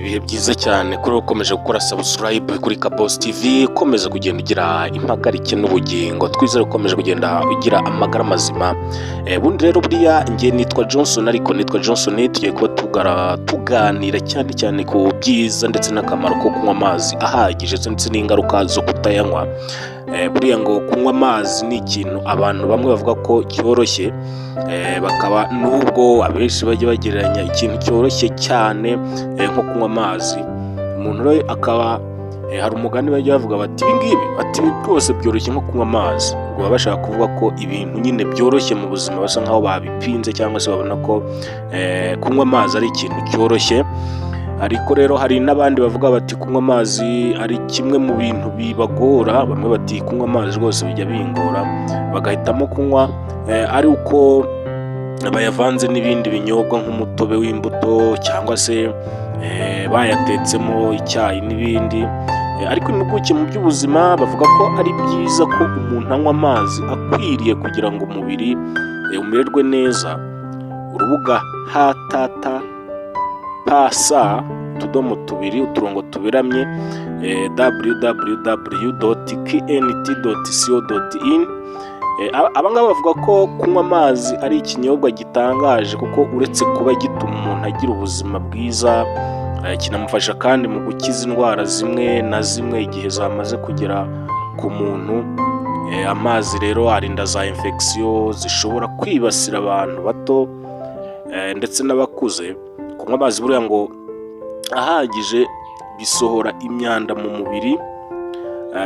ibihe byiza cyane kuri ukomeje gukora subscribe kuri Kabos TV, ukomeza kugenda ugira impagarike n'ubugingo, twizere ukomeje kugenda ugira amagara mazima. Bundi rero buriya njye nitwa Johnson, ariko nitwa Johnson tugiye kuba tuganira cyane ku byiza ndetse n'akamaro ko kunywa amazi ahagije ndetse n'ingaruka zo kutayanywa. Buriya ngo kunywa amazi ni ikintu abantu bamwe bavuga ko cyoroshye, bakaba nubwo abenshi bajya bagereranya ikintu cyoroshye cyane nko kunywa amazi. Umuntu rero akaba hari umugani bajya bavuga bati ibingibi rwose byoroshye nko kunywa amazi, ngo baba bashaka kuvuga ko ibintu nyine byoroshye mu buzima basa nkaho babipinze cyangwa se babona ko kunywa amazi ari ikintu cyoroshye. Ariko rero hari n'abandi bavuga bati kunywa amazi ari kimwe mu bintu bibagora. Bamwe bati kunywa amazi rwose bijya bingora, bagahitamo kunywa ari uko bayavanze n'ibindi binyobwa nk'umutobe w'imbuto cyangwa se bayatetsemo icyayi n'ibindi. Ariko impuguke mu by'ubuzima bavuga ko ari byiza ko umuntu anywa amazi akwiriye kugira ngo umubiri umererwe neza. Urubuga HTT pasa utudomo tubiri uturongo tuberamye www.knt.co.in. Abangaba bavuga ko kunywa amazi ari ikinyobwa gitangaje, kuko uretse kuba gituma umuntu agira ubuzima bwiza, kinamufasha kandi mu gukiza indwara zimwe na zimwe igihe zamaze kugera ku muntu. Amazi rero arinda za infection zishobora kwibasira abantu bato ndetse n'abakuze. Kunywa amazi buriya ngo ahagije bisohora imyanda mu mubiri,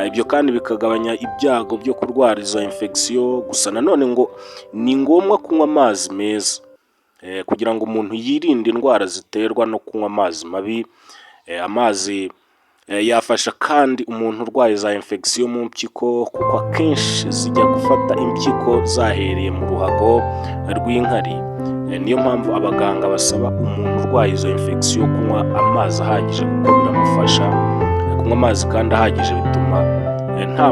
ibyo kandi bikagabanya ibyago byo kurwara izo infection. Gusa nanone ngo ni ngombwa kunywa amazi meza kugira ngo umuntu yirinde indwara ziterwa no kunywa amazi mabi. Amazi yafasha kandi umuntu urwaye za infection mu mpyiko, kuko akenshi zijya gufata impyiko zahereye mu ruhago rw'inkari. Niyo mpamvu abaganga basaba umuntu urwaye izo infection kunywa amazi ahagije, kuko biramufasha. Kunywa amazi kandi ahagije bituma nta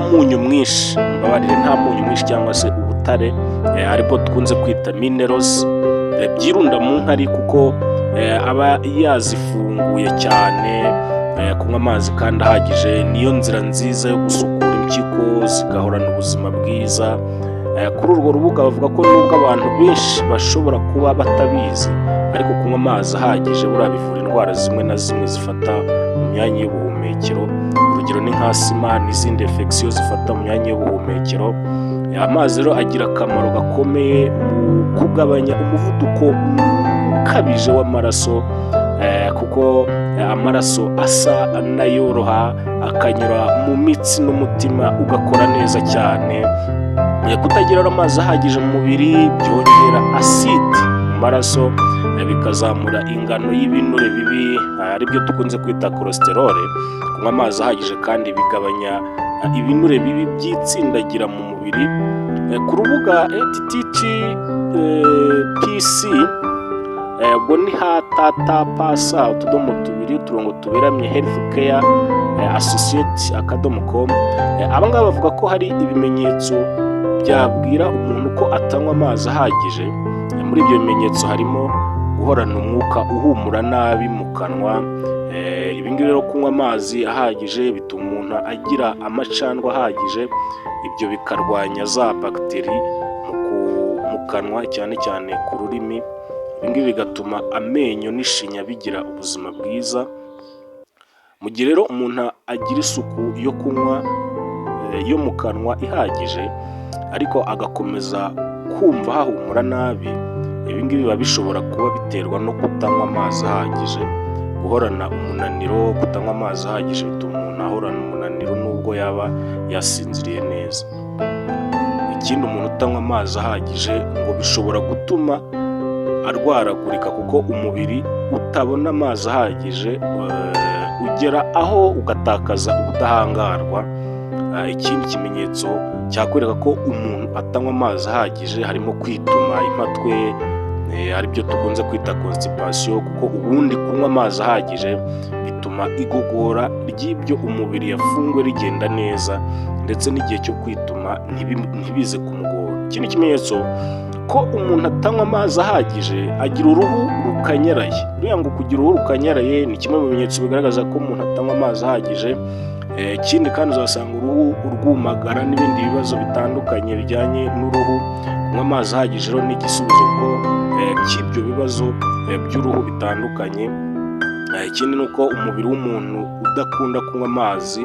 munyu mwinshi cyangwa se ubutare aribwo dukunze kwita minerals byirunda mu nkari, kuko aba yazifunguye cyane. Kunywa amazi kandi ahagije niyo nzira nziza yo gusukura impyiko zigahorana ubuzima bwiza. Kuri urwo rubuga bavuga ko nubwo abantu benshi bashobora kuba batabizi, ariko kunywa amazi ahagije buriya bivura indwara zimwe na zimwe zifata mu myanya y'ubuhumekero. Urugero ni nka asima n'izindi infection zifata mu myanya y'ubuhumekero. Amazi rero agira akamaro gakomeye mu kugabanya umuvuduko ukabije w'amaraso, kuko amaraso asa n'ayoroha akanyura mu mitsi n'umutima ugakora neza cyane. Kutagira amazi ahagije mu mubiri byongera aside mu maraso, bikazamura ingano y'ibinure bibi aribyo dukunze kwita cholesterol. Kunywa amazi ahagije kandi bigabanya ibinure bibi byitsindagira mu mubiri. Ku rubuga https ubwo ni HTT pasa utudomo tubiri uturongo tuberamye healthcare associate.com. Abangaba bavuga ko hari ibimenyetso byabwira umuntu ko atanywa amazi ahagije. Muri ibyo bimenyetso harimo guhorana umwuka uhumura nabi mu kanwa. Ibingibi rero kunywa amazi ahagije bituma umuntu agira amacandwe ahagije. Ibyo bikarwanya za bagiteri mu kanwa cyane ku rurimi. Ibingibi bigatuma amenyo n'ishinya bigira ubuzima bwiza. Mu gihe rero umuntu agira isuku yo kunywa yo mu kanwa ihagije, ariko agakomeza kumva hahumura nabi, ibingibi biba bishobora kuba biterwa no kutanywa amazi ahagije. Guhorana umunaniro, kutanywa amazi ahagije bituma umuntu ahorana umunaniro nubwo yaba yasinziriye neza. Ikindi, umuntu utanywa amazi ahagije ngo bishobora gutuma arwaragurika, kuko umubiri utabona amazi ahagije ugera aho ugatakaza ubudahangarwa. Ikindi kimenyetso cyakwereka ko umuntu atanywa amazi ahagije harimo kwituma impatwe, aribyo dukunze kwita constipation, kuko ubundi kunywa amazi ahagije bituma igogora ry'ibyo umubiri yafunguwe rigenda neza, ndetse n'igihe cyo kwituma ntibize kumugora. Ikindi kimenyetso, uko umuntu atanywa amazi ahagije agira uruhu rukanyaraye. Buriya ngo kugira uruhu rukanyaraye ni kimwe mu bimenyetso bigaragaza ko umuntu atanywa amazi ahagije. Ikindi kandi uzasanga uruhu rwumagara n'ibindi bibazo bitandukanye bijyanye n'uruhu. Kunywa amazi ahagije rero ni igisubizo cy'ibyo bibazo by'uruhu bitandukanye. Ikindi ni uko umubiri w'umuntu udakunda kunywa amazi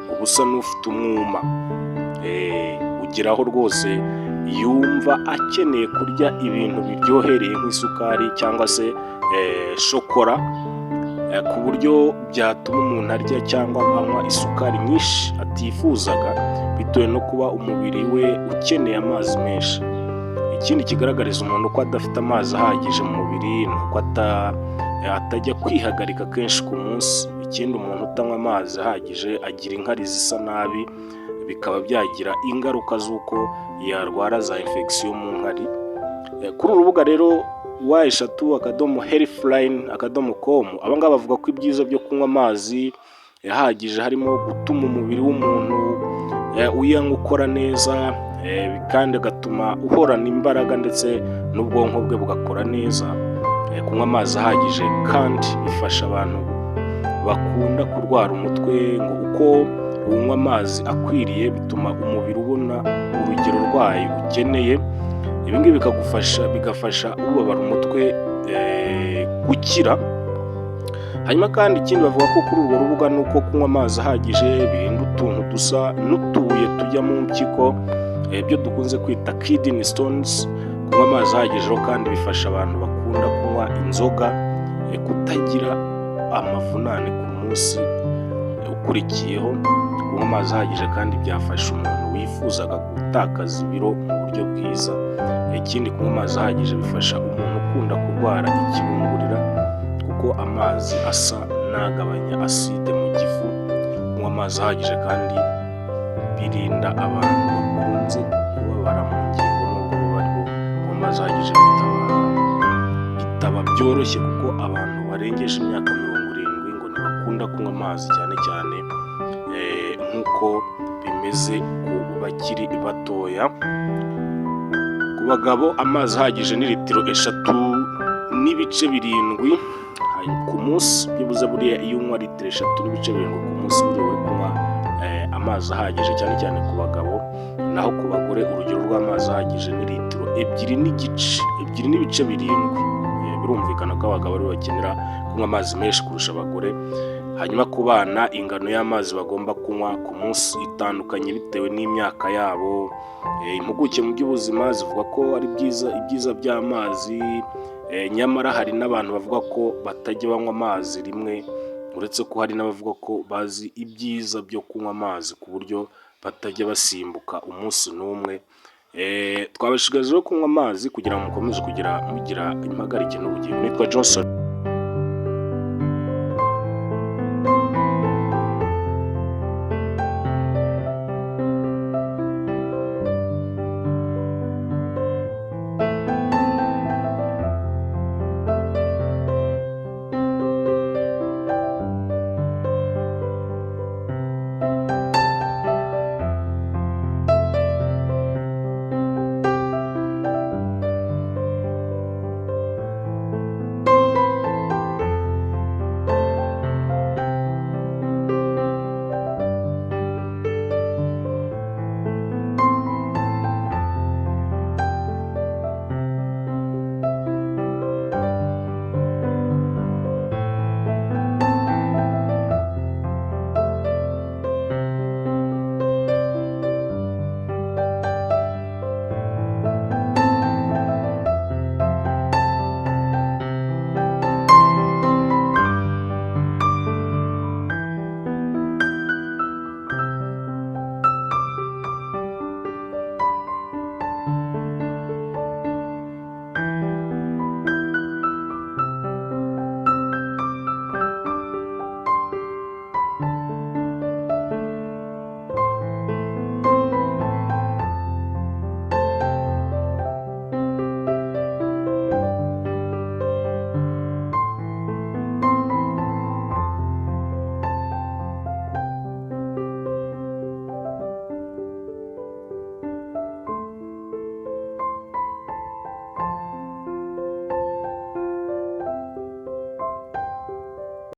uba usa n'ufite umwuma, ugeraho rwose yumva akeneye kurya ibintu biryohereye nk'isukari cyangwa se shokora, ku buryo byatuma umuntu arya cyangwa anywa isukari nyinshi atifuzaga bitewe no kuba umubiri we ukeneye amazi menshi. Ikindi kigaragariza umuntu ko adafite amazi ahagije mu mubiri ni uko atajya kwihagarika kenshi ku munsi. Ikindi umuntu utanywa amazi ahagije agira inkari zisa nabi, bikaba byagira ingaruka z'uko yarwara za infection mu nkari. Kuri uru rubuga rero y3.healthline.com abangaba bavuga ko ibyiza byo kunywa amazi ahagije harimo gutuma umubiri w'umuntu uyanywa ukora neza, kandi agatuma uhorana imbaraga ndetse n'ubwonko bwe bugakora neza. Kunywa amazi ahagije kandi bifasha abantu bakunda kurwara umutwe, ngo uko unywa amazi akwiriye bituma umubiri ubona urugero rwayo ukeneye. Ibi ngibi bigafasha ubabara umutwe gukira. Hanyuma kandi ikindi bavuga ko kuri urwo rubuga ni uko kunywa amazi ahagije birinda utuntu dusa n'utubuye tujya mu mpyiko, ibyo dukunze kwita kidney stones. Kunywa amazi ahagije kandi bifasha abantu bakunda kunywa inzoga kutagira amavunane ku munsi ukurikiyeho. Kunywa amazi ahagije kandi byafasha umuntu wifuzaga gutakaza ibiro mu buryo bwiza. Ikindi kunywa amazi ahagije bifasha umuntu ukunda kurwara ikibungurira, kuko amazi asa n'agabanya aside mu gifu. Kunywa amazi ahagije kandi birinda abantu bakunze kubabara mu ngingo nubwo bariho. Kunywa amazi ahagije bitaba byoroshye kuko abantu barengeje imyaka 70 ngo ntibakunda kunywa amazi cyane cyane nk'uko bimeze ku bakiri batoya. Ku bagabo amazi ahagije ni litiro 3.7 ku munsi. Byibuze buriya iyo unywa litiro 3.7 ku munsi buriya uri kunywa amazi ahagije cyane cyane ku bagabo. Naho ku bagore urugero rw'amazi ahagije ni litiro 2.7. Birumvikana ko abagabo ari bakenera kunywa amazi menshi kurusha abagore. Hanyuma ku bana ingano y'amazi bagomba kunywa ku munsi itandukanye bitewe n'imyaka yabo. Impuguke mu by'ubuzima zivuga ko ari ibyiza by'amazi, nyamara hari n'abantu bavuga ko batajya banywa amazi rimwe, uretse ko hari n'abavuga ko bazi ibyiza byo kunywa amazi ku buryo batajya basimbuka umunsi n'umwe. Twabashishikariza kunywa amazi kugira ngo mukomeze mugira impagarike n'ubugingo. Nitwa Johnson.